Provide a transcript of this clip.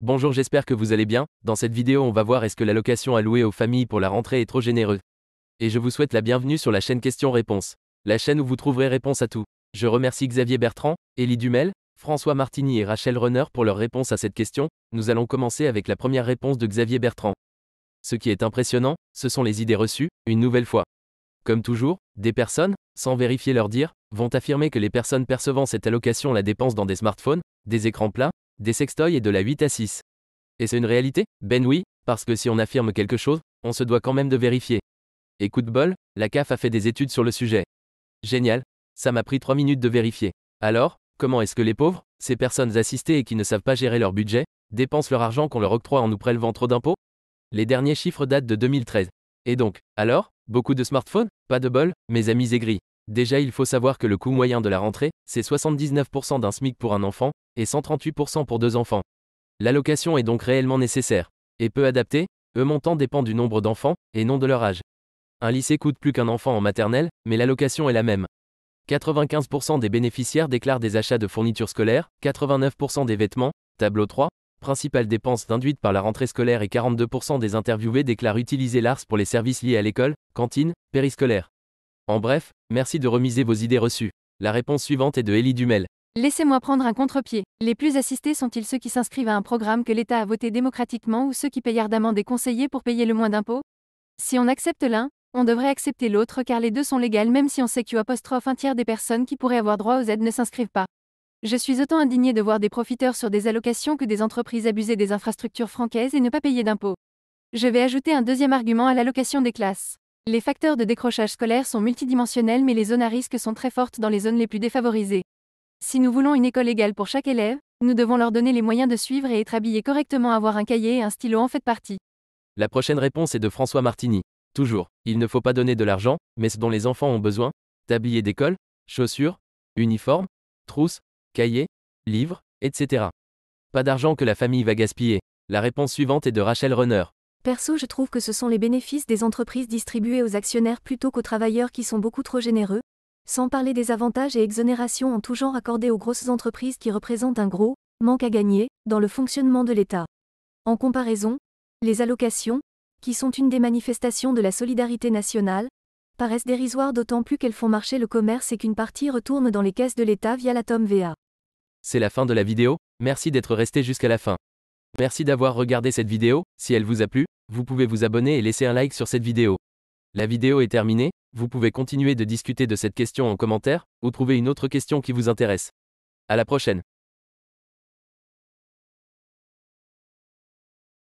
Bonjour, j'espère que vous allez bien. Dans cette vidéo, on va voir est-ce que l'allocation allouée aux familles pour la rentrée est trop généreuse. Et je vous souhaite la bienvenue sur la chaîne Questions-Réponses, la chaîne où vous trouverez réponse à tout. Je remercie Xavier Bertrand, Élie Dumel, François Martini et Rachel Runner pour leurs réponses à cette question. Nous allons commencer avec la première réponse de Xavier Bertrand. Ce qui est impressionnant, ce sont les idées reçues, une nouvelle fois. Comme toujours, des personnes, sans vérifier leur dire, vont affirmer que les personnes percevant cette allocation la dépensent dans des smartphones, des écrans plats, des sextoys et de la 8 à 6. Et c'est une réalité? Ben oui, parce que si on affirme quelque chose, on se doit quand même de vérifier. Et coup de bol, la CAF a fait des études sur le sujet. Génial, ça m'a pris 3 minutes de vérifier. Alors, comment est-ce que les pauvres, ces personnes assistées et qui ne savent pas gérer leur budget, dépensent leur argent qu'on leur octroie en nous prélevant trop d'impôts? Les derniers chiffres datent de 2013. Et donc, alors, beaucoup de smartphones? Pas de bol, mes amis aigris. Déjà, il faut savoir que le coût moyen de la rentrée, c'est 79% d'un SMIC pour un enfant, et 138% pour 2 enfants. L'allocation est donc réellement nécessaire. Et peu adaptée, le montant dépend du nombre d'enfants, et non de leur âge. Un lycée coûte plus qu'un enfant en maternelle, mais l'allocation est la même. 95% des bénéficiaires déclarent des achats de fournitures scolaires, 89% des vêtements, tableau 3, principales dépenses induites par la rentrée scolaire et 42% des interviewés déclarent utiliser l'ARS pour les services liés à l'école, cantine, périscolaire. En bref, merci de remiser vos idées reçues. La réponse suivante est de Élie Dumel. Laissez-moi prendre un contre-pied. Les plus assistés sont-ils ceux qui s'inscrivent à un programme que l'État a voté démocratiquement ou ceux qui payent ardemment des conseillers pour payer le moins d'impôts? Si on accepte l'un, on devrait accepter l'autre car les deux sont légales même si on sait qu'un tiers des personnes qui pourraient avoir droit aux aides ne s'inscrivent pas. Je suis autant indigné de voir des profiteurs sur des allocations que des entreprises abuser des infrastructures francaises et ne pas payer d'impôts. Je vais ajouter un deuxième argument à l'allocation des classes. Les facteurs de décrochage scolaire sont multidimensionnels mais les zones à risque sont très fortes dans les zones les plus défavorisées. Si nous voulons une école égale pour chaque élève, nous devons leur donner les moyens de suivre et être habillés correctement, avoir un cahier et un stylo en fait partie. La prochaine réponse est de François Martini. Toujours, il ne faut pas donner de l'argent, mais ce dont les enfants ont besoin, tablier d'école, chaussures, uniformes, trousses, cahiers, livres, etc. Pas d'argent que la famille va gaspiller. La réponse suivante est de Rachel Runner. Perso, je trouve que ce sont les bénéfices des entreprises distribués aux actionnaires plutôt qu'aux travailleurs qui sont beaucoup trop généreux, sans parler des avantages et exonérations en tout genre accordés aux grosses entreprises qui représentent un gros manque à gagner dans le fonctionnement de l'État. En comparaison, les allocations, qui sont une des manifestations de la solidarité nationale, paraissent dérisoires d'autant plus qu'elles font marcher le commerce et qu'une partie retourne dans les caisses de l'État via la TVA. C'est la fin de la vidéo, merci d'être resté jusqu'à la fin. Merci d'avoir regardé cette vidéo, si elle vous a plu, vous pouvez vous abonner et laisser un like sur cette vidéo. La vidéo est terminée, vous pouvez continuer de discuter de cette question en commentaire, ou trouver une autre question qui vous intéresse. À la prochaine.